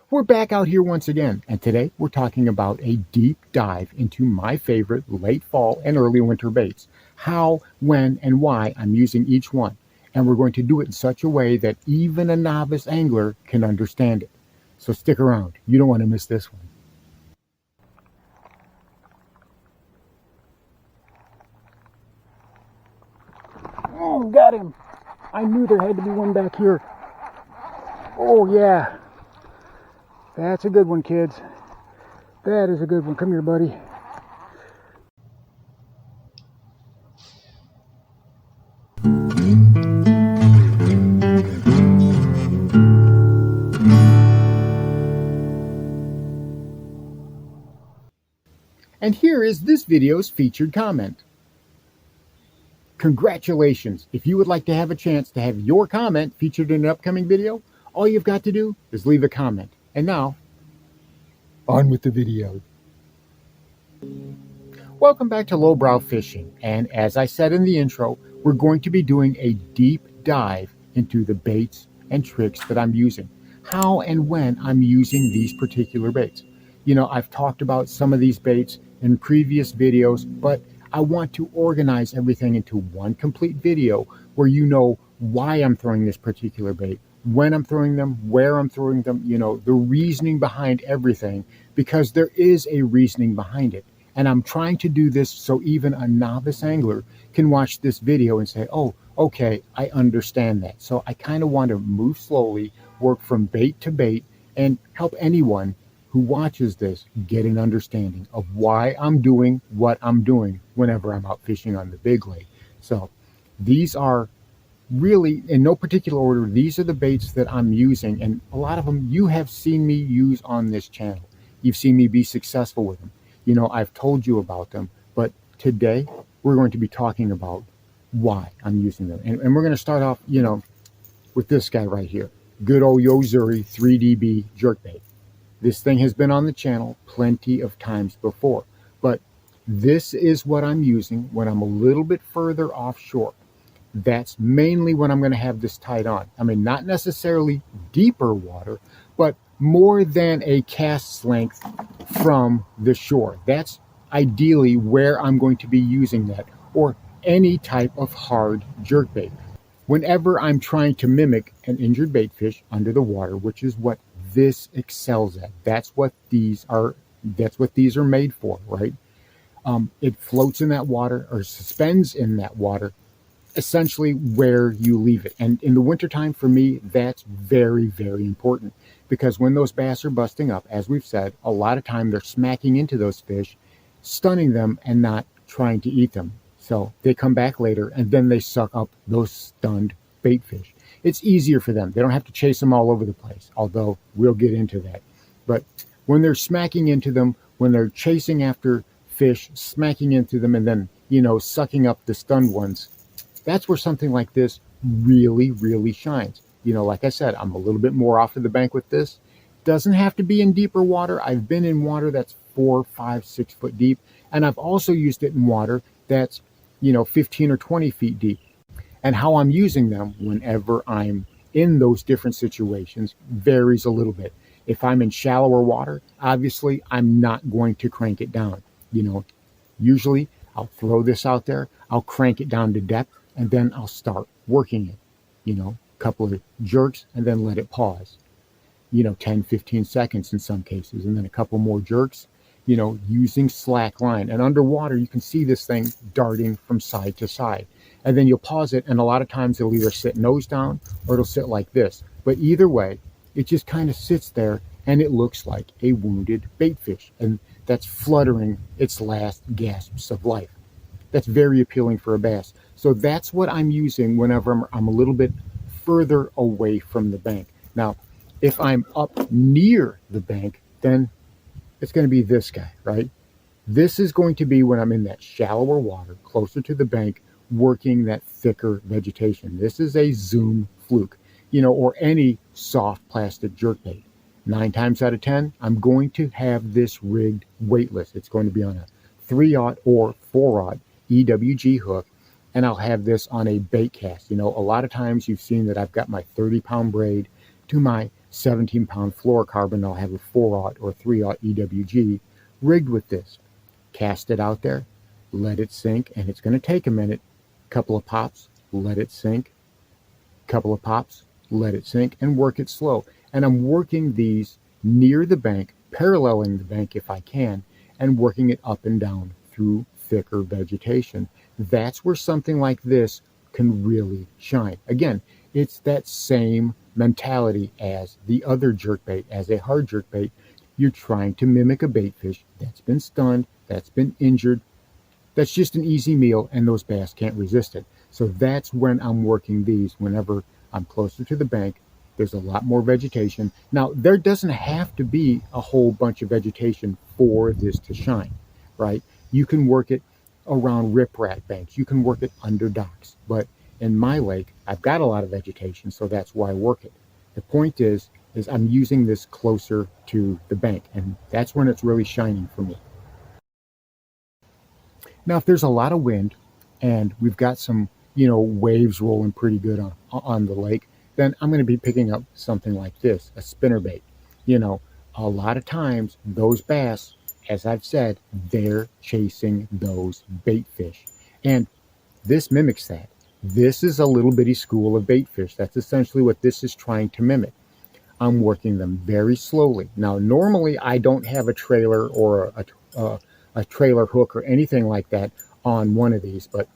We're back out here once again, and today we're talking about a deep dive into my favorite late fall and early winter baits, how, when, and why I'm using each one. And we're going to do it in such a way that even a novice angler can understand it. So stick around, you don't want to miss this one. Oh, got him! I knew there had to be one back here. Oh yeah, that's a good one, kids. That is a good one. Come here, buddy. And here is this video's featured comment. Congratulations! If you would like to have a chance to have your comment featured in an upcoming video, all you've got to do is leave a comment. And now, on with the video. Welcome back to Lowbrow Fishing, and as I said in the intro, we're going to be doing a deep dive into the baits and tricks that I'm using, how and when I'm using these particular baits. You know, I've talked about some of these baits in previous videos, but I want to organize everything into one complete video where you know why I'm throwing this particular bait, when I'm throwing them, where I'm throwing them, you know, the reasoning behind everything, because there is a reasoning behind it. And I'm trying to do this so even a novice angler can watch this video and say, oh, okay, I understand that. So I kind of want to move slowly, work from bait to bait, and help anyone who watches this get an understanding of why I'm doing what I'm doing whenever I'm out fishing on the big lake. So these are really, in no particular order, these are the baits that I'm using, and a lot of them you have seen me use on this channel. You've seen me be successful with them. You know, I've told you about them, but today we're going to be talking about why I'm using them. And we're going to start off, you know, with this guy right here. Good old Yo-Zuri 3DB jerkbait. This thing has been on the channel plenty of times before, but this is what I'm using when I'm a little bit further offshore. That's mainly when I'm going to have this tied on. I mean, not necessarily deeper water, but more than a cast's length from the shore. That's ideally where I'm going to be using that, or any type of hard jerkbait. Whenever I'm trying to mimic an injured bait fish under the water, which is what this excels at. That's what these are made for, right? It floats in that water, or suspends in that water, essentially where you leave it. And in the wintertime, for me, that's very, very important, because when those bass are busting up, as we've said, a lot of time they're smacking into those fish, stunning them and not trying to eat them. So they come back later and then they suck up those stunned bait fish. It's easier for them. They don't have to chase them all over the place, although we'll get into that. But when they're smacking into them, when they're chasing after fish, smacking into them, and then, you know, sucking up the stunned ones, that's where something like this really, really shines. You know, like I said, I'm a little bit more off of the bank with this. Doesn't have to be in deeper water. I've been in water that's 4, 5, 6 foot deep, and I've also used it in water that's, you know, 15 or 20 feet deep. And how I'm using them whenever I'm in those different situations varies a little bit. If I'm in shallower water, obviously I'm not going to crank it down. You know, usually I'll throw this out there, I'll crank it down to depth, and then I'll start working it. You know, a couple of jerks and then let it pause. You know, 10, 15 seconds in some cases, and then a couple more jerks, you know, using slack line. And underwater, you can see this thing darting from side to side. And then you'll pause it, and a lot of times it'll either sit nose down or it'll sit like this. But either way, it just kind of sits there and it looks like a wounded bait fish. And that's fluttering its last gasps of life. That's very appealing for a bass. So that's what I'm using whenever I'm a little bit further away from the bank. Now, if I'm up near the bank, then it's going to be this guy, right? This is going to be when I'm in that shallower water, closer to the bank, working that thicker vegetation. This is a Zoom Fluke, you know, or any soft plastic jerkbait. 9 times out of 10, I'm going to have this rigged weightless. It's going to be on a 3/0 or 4/0 EWG hook, and I'll have this on a bait cast. You know, a lot of times you've seen that I've got my 30-pound braid to my 17-pound fluorocarbon. I'll have a 4/0 or 3/0 EWG rigged with this. Cast it out there, let it sink, and it's going to take a minute. Couple of pops, let it sink. Couple of pops, let it sink, and work it slow. And I'm working these near the bank, paralleling the bank if I can, and working it up and down through thicker vegetation. That's where something like this can really shine. Again, it's that same mentality as the other jerkbait. As a hard jerkbait, you're trying to mimic a bait fish that's been stunned, that's been injured. That's just an easy meal, and those bass can't resist it. So that's when I'm working these, whenever I'm closer to the bank. There's a lot more vegetation. Now, there doesn't have to be a whole bunch of vegetation for this to shine, right? You can work it around riprap banks. You can work it under docks. But in my lake, I've got a lot of vegetation, so that's why I work it. The point is I'm using this closer to the bank, and that's when it's really shining for me. Now, if there's a lot of wind and we've got some, waves rolling pretty good on the lake, then I'm going to be picking up something like this, a spinnerbait. A lot of times those bass, as I've said, they're chasing those bait fish. And this mimics that. This is a little bitty school of bait fish. That's essentially what this is trying to mimic. I'm working them very slowly. Now, normally I don't have a trailer or a trailer hook or anything like that on one of these, but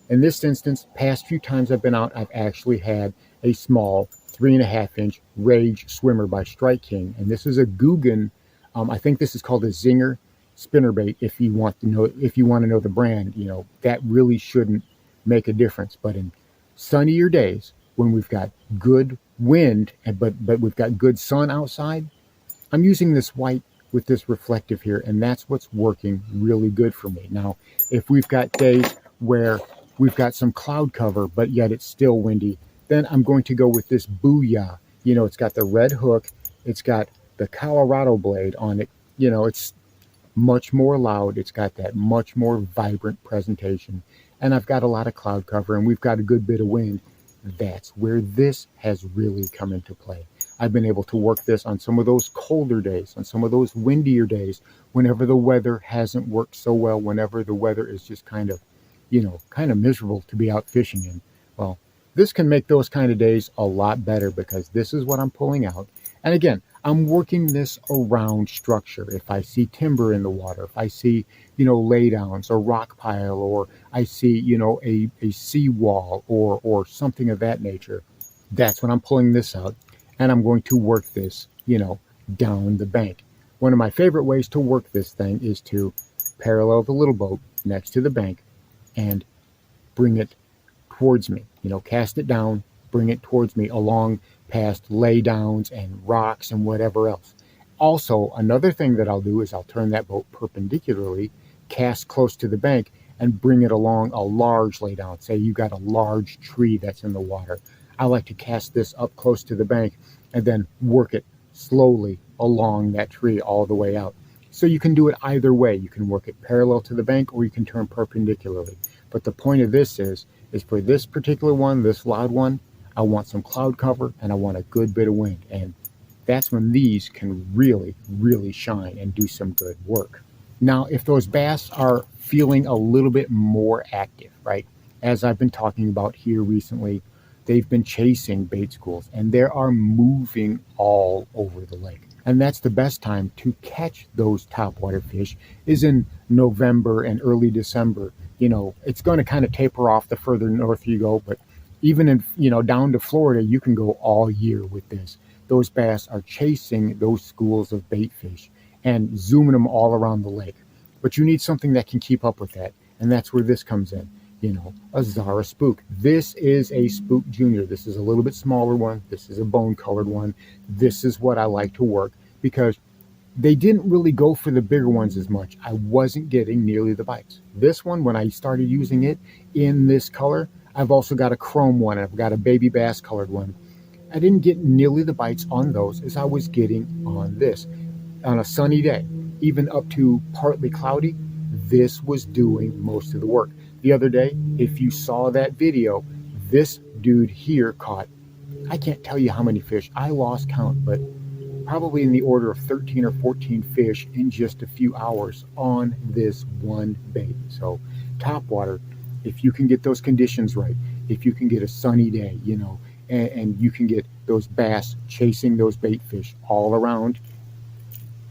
in this instance, past few times I've been out, I've actually had a small 3.5-inch Rage Swimmer by Strike King, and this is a Googan. I think this is called a Zinger spinnerbait. If you want to know the brand, that really shouldn't make a difference. But in sunnier days, when we've got good wind, but we've got good sun outside, I'm using this white with this reflective here, and that's what's working really good for me. Now, if we've got days where we've got some cloud cover, but yet it's still windy, then I'm going to go with this Booyah. It's got the red hook, it's got the Colorado blade on it. It's much more loud, it's got that much more vibrant presentation, and I've got a lot of cloud cover, and we've got a good bit of wind. That's where this has really come into play. I've been able to work this on some of those colder days, on some of those windier days, whenever the weather hasn't worked so well, whenever the weather is just kind of miserable to be out fishing in. Well, this can make those kind of days a lot better, because this is what I'm pulling out. And again, I'm working this around structure. If I see timber in the water, if I see, laydowns or rock pile, or I see, a seawall or something of that nature, that's when I'm pulling this out. And I'm going to work this, down the bank. One of my favorite ways to work this thing is to parallel the little boat next to the bank and bring it towards me. Cast it down, bring it towards me along past laydowns and rocks and whatever else. Also, another thing that I'll do is I'll turn that boat perpendicularly, cast close to the bank, and bring it along a large laydown. Say you got a large tree that's in the water. I like to cast this up close to the bank and then work it slowly along that tree all the way out. So you can do it either way. You can work it parallel to the bank, or you can turn perpendicularly. But the point of this is for this particular one, this loud one, I want some cloud cover and I want a good bit of wind. And that's when these can really, really shine and do some good work. Now, if those bass are feeling a little bit more active, right? As I've been talking about here recently, they've been chasing bait schools and they are moving all over the lake. And that's the best time to catch those topwater fish is in November and early December. It's going to kind of taper off the further north you go, but even in, down to Florida, you can go all year with this. Those bass are chasing those schools of bait fish and zooming them all around the lake. But you need something that can keep up with that. And that's where this comes in. A Zara Spook. This is a Spook Junior. This is a little bit smaller one. This is a bone colored one. This is what I like to work, because they didn't really go for the bigger ones as much. I wasn't getting nearly the bites. This one, when I started using it in this color, I've also got a chrome one. I've got a baby bass colored one. I didn't get nearly the bites on those as I was getting on this. On a sunny day, even up to partly cloudy, this was doing most of the work. The other day, if you saw that video, this dude here caught, I can't tell you how many fish. I lost count, but probably in the order of 13 or 14 fish in just a few hours on this one bait. So topwater, if you can get those conditions right, if you can get a sunny day, and you can get those bass chasing those bait fish all around,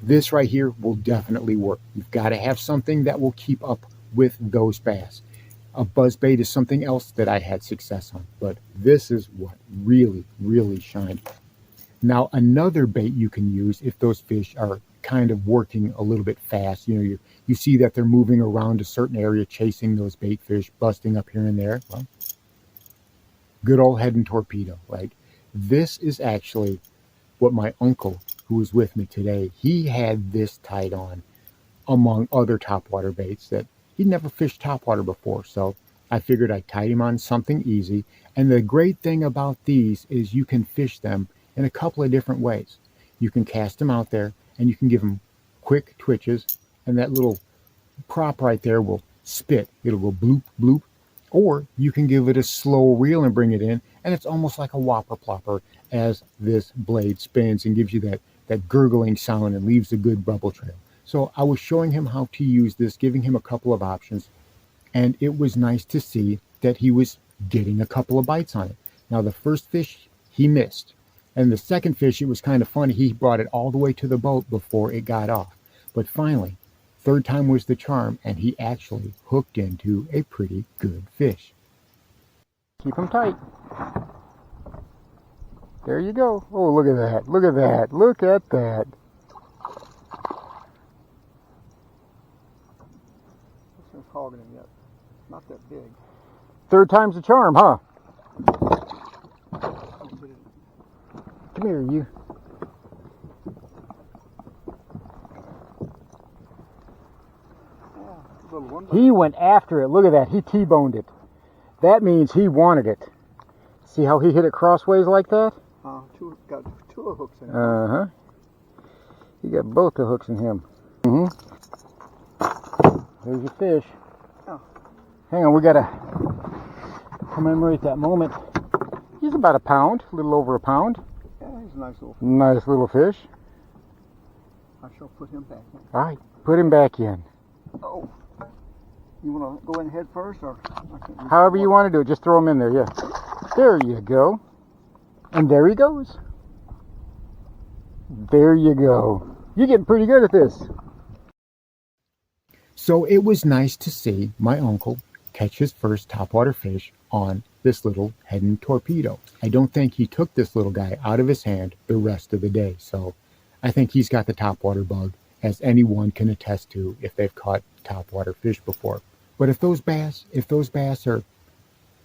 this right here will definitely work. You've got to have something that will keep up with those bass. A buzzbait is something else that I had success on, but this is what really, really shined. Now, another bait you can use if those fish are kind of working a little bit fast, you see that they're moving around a certain area, chasing those bait fish, busting up here and there. Well, good old head and torpedo. Like, this is actually what my uncle, who was with me today, he had this tied on among other topwater baits that he'd never fished topwater before. So I figured I'd tie him on something easy. And the great thing about these is you can fish them in a couple of different ways. You can cast them out there and you can give them quick twitches, and that little prop right there will spit. It'll go bloop, bloop. Or you can give it a slow reel and bring it in, and it's almost like a whopper plopper as this blade spins and gives you that gurgling sound and leaves a good bubble trail. So I was showing him how to use this, giving him a couple of options, and it was nice to see that he was getting a couple of bites on it. Now, the first fish he missed, and the second fish, it was kind of funny. He brought it all the way to the boat before it got off. But finally, third time was the charm, and he actually hooked into a pretty good fish. Keep him tight. There you go. Oh, look at that. Look at that. Look at that. This one's hogging him yet. Not that big. Third time's the charm, huh? Come here, you. Yeah, little one. He went after it. Look at that. He T-boned it. That means he wanted it. See how he hit it crossways like that? Got two hooks in it. Uh-huh. He got both the hooks in him. Mm-hmm. There's your fish. Oh. Hang on, we gotta commemorate that moment. He's about a pound, a little over a pound. Yeah, he's a nice little fish. Nice little fish. I shall put him back in. All right, put him back in. Oh. You want to go in head first, or however you want to do it? Just throw him in there. Yeah. There you go. And there he goes. There you go. You're getting pretty good at this. So it was nice to see my uncle catch his first topwater fish on this little head and torpedo. I don't think he took this little guy out of his hand the rest of the day. So I think he's got the topwater bug, as anyone can attest to if they've caught topwater fish before. But if those bass are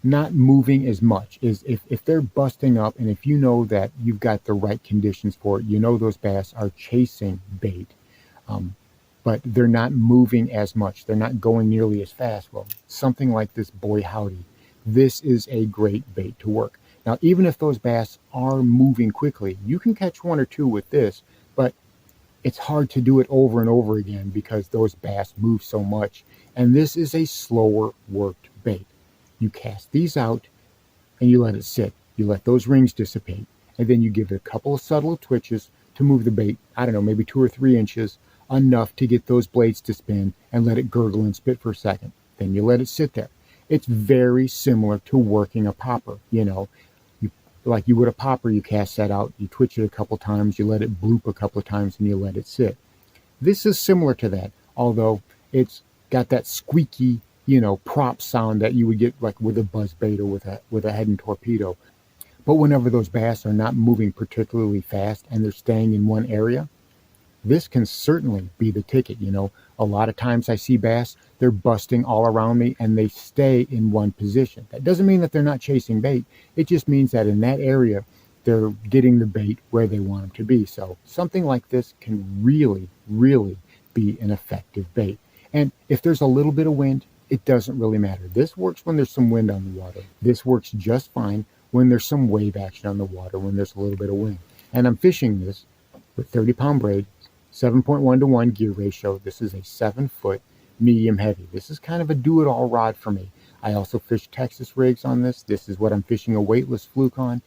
not moving as much, is if they're busting up, and if you know that you've got the right conditions for it, those bass are chasing bait, but they're not moving as much, they're not going nearly as fast. Well, something like this Boy Howdy, this is a great bait to work. Now, even if those bass are moving quickly, you can catch one or two with this, but it's hard to do it over and over again because those bass move so much. And this is a slower worked bait. You cast these out and you let it sit. You let those rings dissipate. And then you give it a couple of subtle twitches to move the bait, I don't know, maybe 2 or 3 inches, enough to get those blades to spin and let it gurgle and spit for a second. Then you let it sit there. It's very similar to working a popper. Like you would a popper, you cast that out, you twitch it a couple times, you let it bloop a couple of times, and you let it sit. This is similar to that, although it's got that squeaky, prop sound that you would get like with a buzzbait or with a head and torpedo. But whenever those bass are not moving particularly fast and they're staying in one area, this can certainly be the ticket. A lot of times I see bass, they're busting all around me and they stay in one position. That doesn't mean that they're not chasing bait. It just means that in that area, they're getting the bait where they want them to be. So something like this can really, really be an effective bait. And if there's a little bit of wind, it doesn't really matter. This works when there's some wind on the water. This works just fine when there's some wave action on the water, when there's a little bit of wind. And I'm fishing this with 30-pound braid, 7.1 to 1 gear ratio. This is a 7-foot medium heavy. This is kind of a do-it-all rod for me. I also fish Texas rigs on this. This is what I'm fishing a weightless fluke on,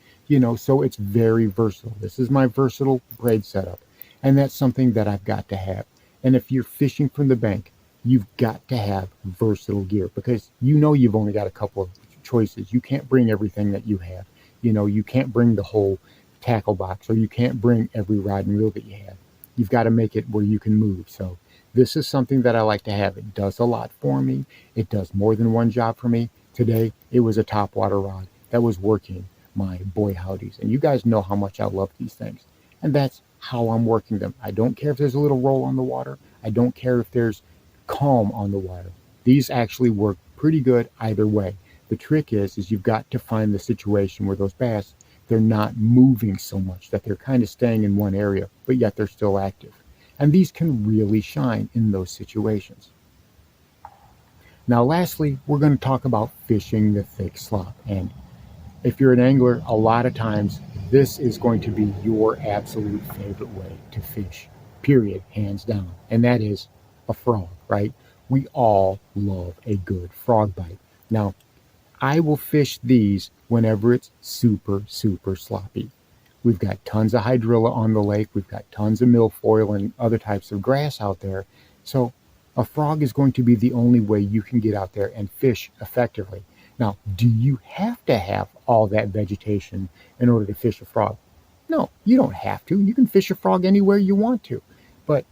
so it's very versatile. This is my versatile braid setup, and that's something that I've got to have. And if you're fishing from the bank, you've got to have versatile gear, because you've only got a couple of choices. You can't bring everything that you have. You can't bring the whole tackle box, or you can't bring every rod and reel that you have. You've got to make it where you can move. So this is something that I like to have. It does a lot for me. It does more than one job for me. Today, it was a topwater rod that was working my boy howdies. And you guys know how much I love these things. And that's how I'm working them. I don't care if there's a little roll on the water. I don't care if there's calm on the water. These actually work pretty good either way. The trick is you've got to find the situation where those bass, they're not moving so much, that they're kind of staying in one area, but yet they're still active. And these can really shine in those situations. Now, lastly, we're going to talk about fishing the thick slop. And if you're an angler, a lot of times this is going to be your absolute favorite way to fish, period, hands down. And that is a frog, right? We all love a good frog bite. Now, I will fish these whenever it's super, super sloppy. We've got tons of hydrilla on the lake. We've got tons of milfoil and other types of grass out there. So a frog is going to be the only way you can get out there and fish effectively. Now, do you have to have all that vegetation in order to fish a frog? No, you don't have to. You can fish a frog anywhere you want to. But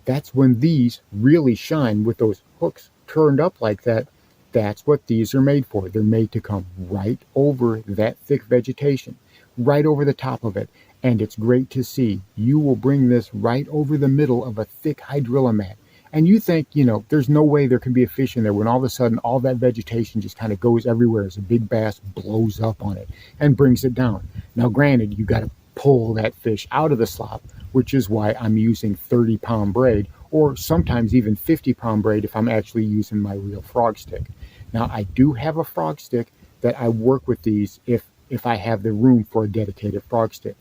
that's when these really shine with those hooks turned up like that. That's what these are made for. They're made to come right over that thick vegetation, right over the top of it. And it's great to see. You will bring this right over the middle of a thick hydrilla mat. And you think, there's no way there can be a fish in there, when all of a sudden all that vegetation just kind of goes everywhere as a big bass blows up on it and brings it down. Now, granted, you got to pull that fish out of the slop, which is why I'm using 30-pound braid, or sometimes even 50-pound braid if I'm actually using my real frog stick. Now, I do have a frog stick that I work with these if I have the room for a dedicated frog stick.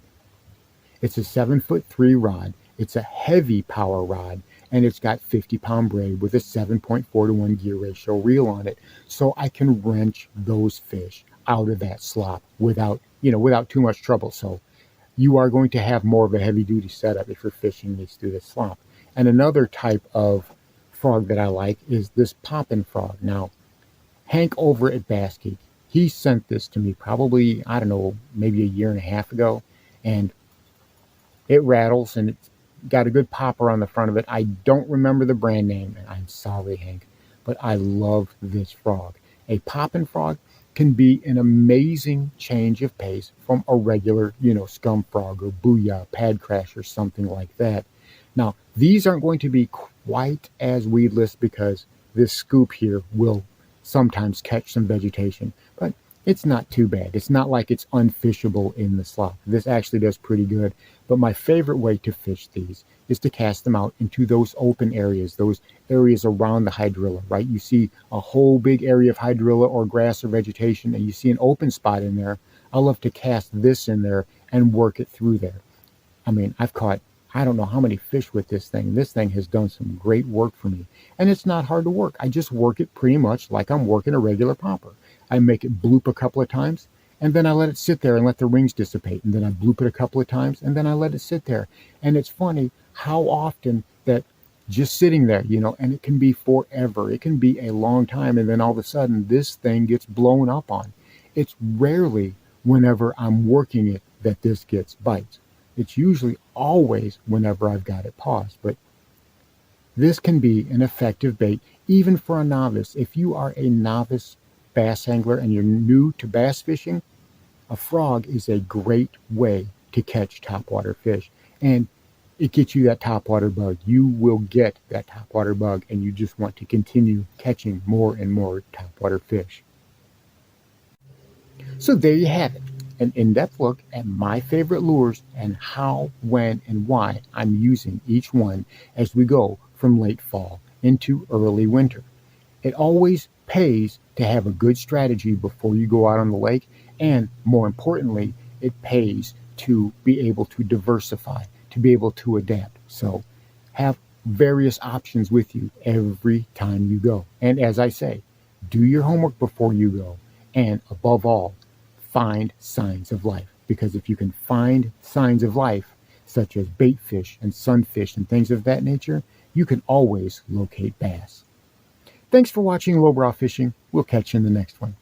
It's a 7'3" rod. It's a heavy power rod, and it's got 50-pound braid with a 7.4-to-1 gear ratio reel on it, so I can wrench those fish out of that slop without too much trouble. So you are going to have more of a heavy-duty setup if you're fishing these through the slop. And another type of frog that I like is this poppin' frog. Now, Hank over at Bass Geek, he sent this to me probably, I don't know, maybe a year and a half ago, and it rattles and it's got a good popper on the front of it. I don't remember the brand name, and I'm sorry, Hank, but I love this frog. A poppin' frog can be an amazing change of pace from a regular, scum frog or booyah, pad crash, or something like that. Now, these aren't going to be quite as weedless because this scoop here will sometimes catch some vegetation, but it's not too bad. It's not like it's unfishable in the slop. This actually does pretty good. But my favorite way to fish these is to cast them out into those open areas, those areas around the hydrilla, right? You see a whole big area of hydrilla or grass or vegetation, and you see an open spot in there. I love to cast this in there and work it through there. I mean, I've caught, I don't know how many fish with this thing. This thing has done some great work for me. And it's not hard to work. I just work it pretty much like I'm working a regular popper. I make it bloop a couple of times, and then I let it sit there and let the rings dissipate. And then I bloop it a couple of times, and then I let it sit there. And it's funny how often that just sitting there, and it can be forever. It can be a long time, and then all of a sudden this thing gets blown up on. It's rarely whenever I'm working it that this gets bites. It's usually always whenever I've got it paused. But this can be an effective bait even for a novice. If you are a novice bass angler and you're new to bass fishing, a frog is a great way to catch topwater fish. And it gets you that topwater bug. You will get that topwater bug, and you just want to continue catching more and more topwater fish. So there you have it. An in-depth look at my favorite lures and how, when, and why I'm using each one as we go from late fall into early winter. It always pays to have a good strategy before you go out on the lake, and more importantly, it pays to be able to diversify, to be able to adapt. So have various options with you every time you go. And as I say, do your homework before you go. And above all, find signs of life. Because if you can find signs of life, such as bait fish and sunfish and things of that nature, you can always locate bass. Thanks for watching Lowbrow Fishing. We'll catch you in the next one.